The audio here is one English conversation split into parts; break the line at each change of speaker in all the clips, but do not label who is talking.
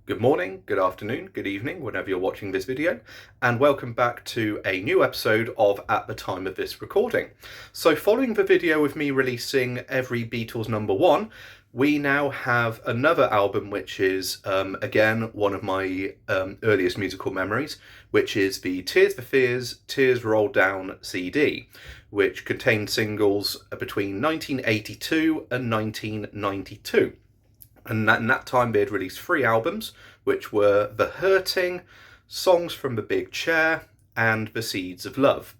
Good morning, good afternoon, good evening, whenever you're watching this video, and welcome back to a new episode of At the Time of This Recording. So following the video of me releasing every Beatles number one, we now have another album which is, again, one of my earliest musical memories, which is the Tears for Fears, Tears Roll Down CD, which contained singles between 1982 and 1992. And in that time, they had released three albums, which were The Hurting, Songs from the Big Chair, and The Seeds of Love.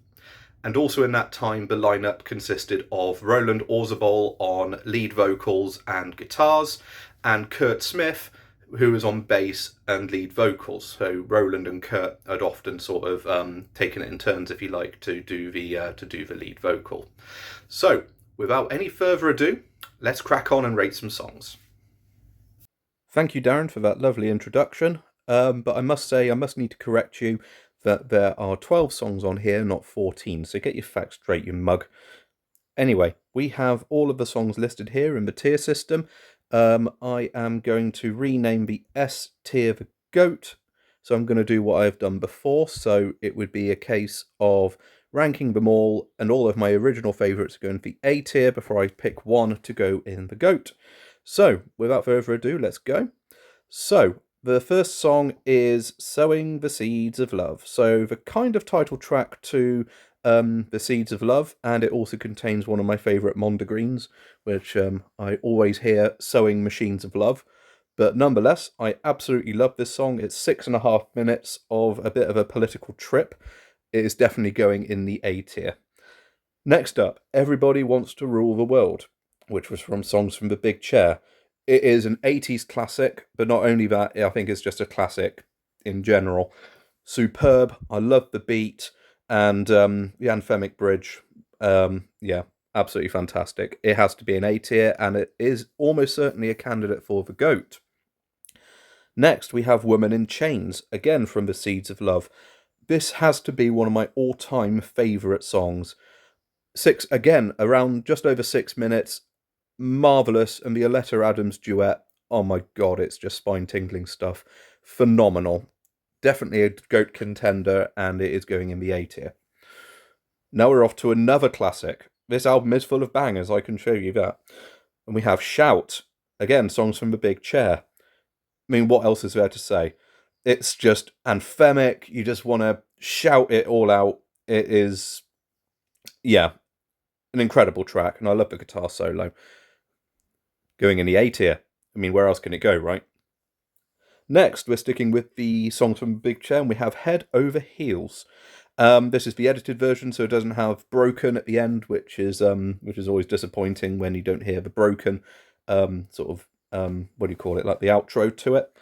And also in that time, the lineup consisted of Roland Orzabal on lead vocals and guitars, and Kurt Smith, who was on bass and lead vocals. So Roland and Kurt had often sort of taken it in turns, if you like, to do the lead vocal. So without any further ado, let's crack on and rate some songs. Thank you, Darren, for that lovely introduction. But I must say, I must need to correct you that there are 12 songs on here, not 14. So get your facts straight, you mug. Anyway, we have all of the songs listed here in the tier system. I am going to rename the S tier the GOAT. So I'm going to do what I've done before. So it would be a case of ranking them all, and all of my original favourites go in the A tier before I pick one to go in the GOAT. So, without further ado, let's go. So, the first song is Sowing the Seeds of Love. So, the kind of title track to The Seeds of Love, and it also contains one of my favourite Mondegreens, which I always hear, Sowing Machines of Love. But nonetheless, I absolutely love this song. It's 6.5 minutes of a bit of a political trip. It is definitely going in the A tier. Next up, Everybody Wants to Rule the World, which was from Songs from the Big Chair. It is an 80s classic, but not only that, I think it's just a classic in general. Superb. I love the beat, and the anthemic bridge. Yeah, absolutely fantastic. It has to be an A tier, and it is almost certainly a candidate for the GOAT. Next, we have Woman in Chains, again from The Seeds of Love. This has to be one of my all-time favourite songs. Around just over 6 minutes, marvelous. And the Aletta Adams duet, oh my god, it's just spine-tingling stuff. Phenomenal. Definitely a GOAT contender, and it is going in the A tier. Now we're off to another classic. This album is full of bangers, I can show you that. And we have Shout, again, Songs from the Big Chair. I mean, what else is there to say? It's just anthemic. You just want to shout it all out. It is, yeah, an incredible track, and I love the guitar solo. Going in the A tier. I mean, where else can it go, right? Next, we're sticking with the songs from Big Chair, and we have Head Over Heels. This is the edited version, so it doesn't have broken at the end, which is always disappointing when you don't hear the broken what do you call it, like the outro to it.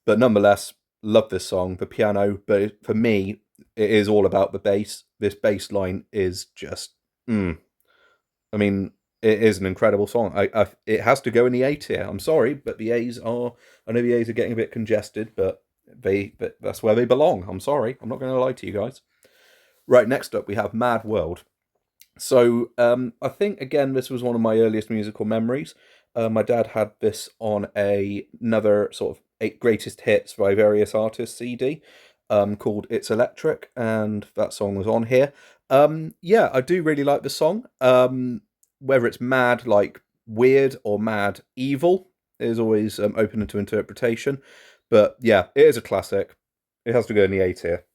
But nonetheless, love this song, the piano. But for me, it is all about the bass. This bass line is just, I mean, it is an incredible song. It has to go in the A tier. I'm sorry, but the A's are. I know the A's are getting a bit congested, but that's where they belong. I'm sorry. I'm not going to lie to you guys. Right, next up we have Mad World. So I think again this was one of my earliest musical memories. My dad had this on another sort of eight greatest hits by various artists CD called It's Electric, and that song was on here. Yeah, I do really like the song. Whether it's mad like weird or mad evil is always open to interpretation. But yeah, it is a classic. It has to go in the A tier.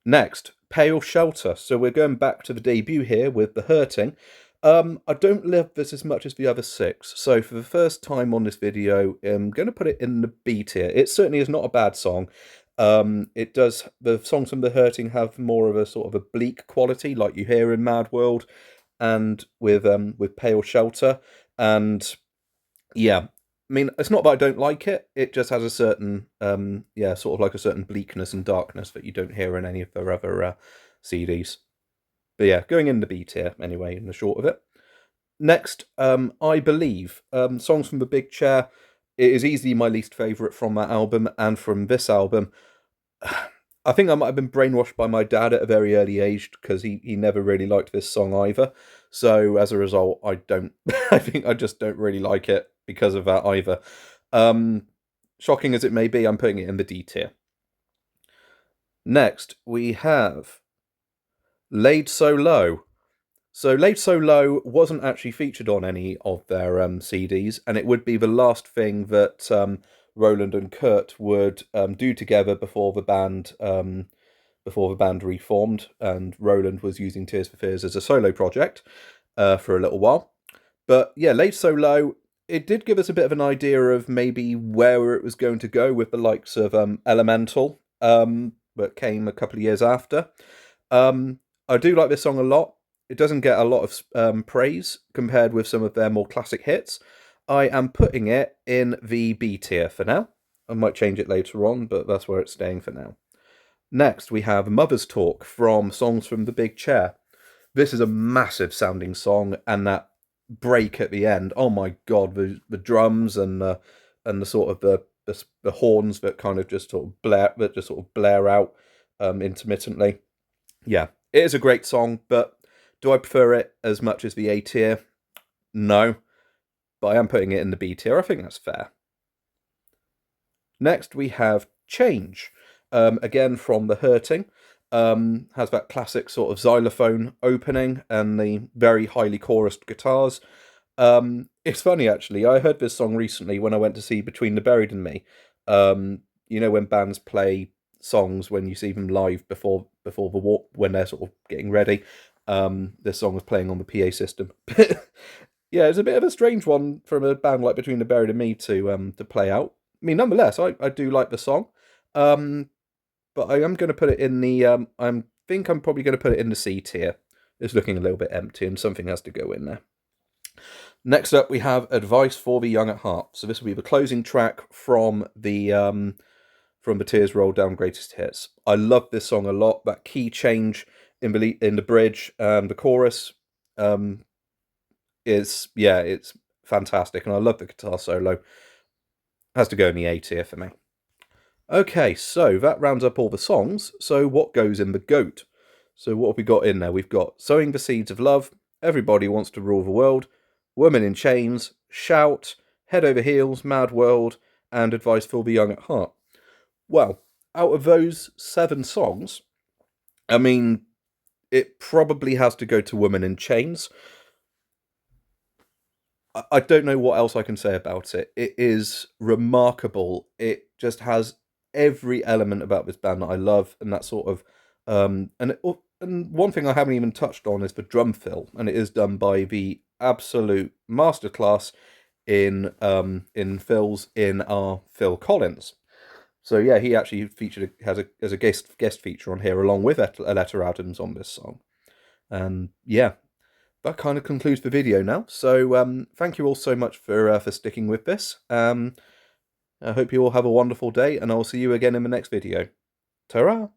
Next, Pale Shelter. So we're going back to the debut here with The Hurting. I don't love this as much as the other six. So for the first time on this video, I'm going to put it in the B tier. It certainly is not a bad song. The songs from The Hurting have more of a sort of a bleak quality, like you hear in Mad World, and with Pale Shelter. And yeah, I mean, it's not that I don't like it. It just has a certain, sort of like a certain bleakness and darkness that you don't hear in any of their other CDs. But yeah, going in the B tier anyway, in the short of it. Next, I Believe, Songs from the Big Chair. It is easily my least favourite from that album, and from this album. I think I might have been brainwashed by my dad at a very early age, because he never really liked this song either. So as a result, I think I just don't really like it because of that either. shocking as it may be, I'm putting it in the D tier. Next, we have Laid So Low. So Laid So Low wasn't actually featured on any of their CDs, and it would be the last thing that Roland and Kurt would do together before the band reformed, and Roland was using Tears for Fears as a solo project for a little while. But yeah, Laid So Low, it did give us a bit of an idea of maybe where it was going to go with the likes of Elemental, that came a couple of years after. I do like this song a lot. It doesn't get a lot of praise compared with some of their more classic hits. I am putting it in the B tier for now. I might change it later on, but that's where it's staying for now. Next, we have Mother's Talk from Songs from the Big Chair. This is a massive sounding song, and that break at the end, oh my god, the drums and the sort of the horns that kind of just sort of blare out intermittently. Yeah, it is a great song, but do I prefer it as much as the A tier? No, but I am putting it in the B tier. I think that's fair. Next, we have Change, again from The Hurting. Has that classic sort of xylophone opening and the very highly chorused guitars. It's funny, actually. I heard this song recently when I went to see Between the Buried and Me. You know, when bands play songs when you see them live before the walk, when they're sort of getting ready. This song was playing on the PA system. Yeah, it's a bit of a strange one from a band like Between the Buried and Me to play out. I mean, nonetheless, I do like the song. But I am going to put it in the. I think I'm probably going to put it in the C tier. It's looking a little bit empty, and something has to go in there. Next up, we have Advice for the Young at Heart. So this will be the closing track from the Tears Roll Down Greatest Hits. I love this song a lot. That key change in the bridge, the chorus, it's fantastic, and I love the guitar solo. Has to go in the A tier for me. Okay, so that rounds up all the songs. So what goes in the GOAT? So what have we got in there? We've got Sowing the Seeds of Love, Everybody Wants to Rule the World, Woman in Chains, Shout, Head Over Heels, Mad World, and Advice for the Young at Heart. Well, out of those 7 songs, I mean, it probably has to go to Woman in Chains. I don't know what else I can say about it. It is remarkable. It just has every element about this band that I love, and that sort of and one thing I haven't even touched on is the drum fill, and it is done by the absolute masterclass in fills in our Phil Collins. So yeah, he actually has a guest feature on here along with Aletta Adams on this song, and yeah. That kind of concludes the video now. So thank you all so much for sticking with this. I hope you all have a wonderful day, and I'll see you again in the next video. Ta-ra!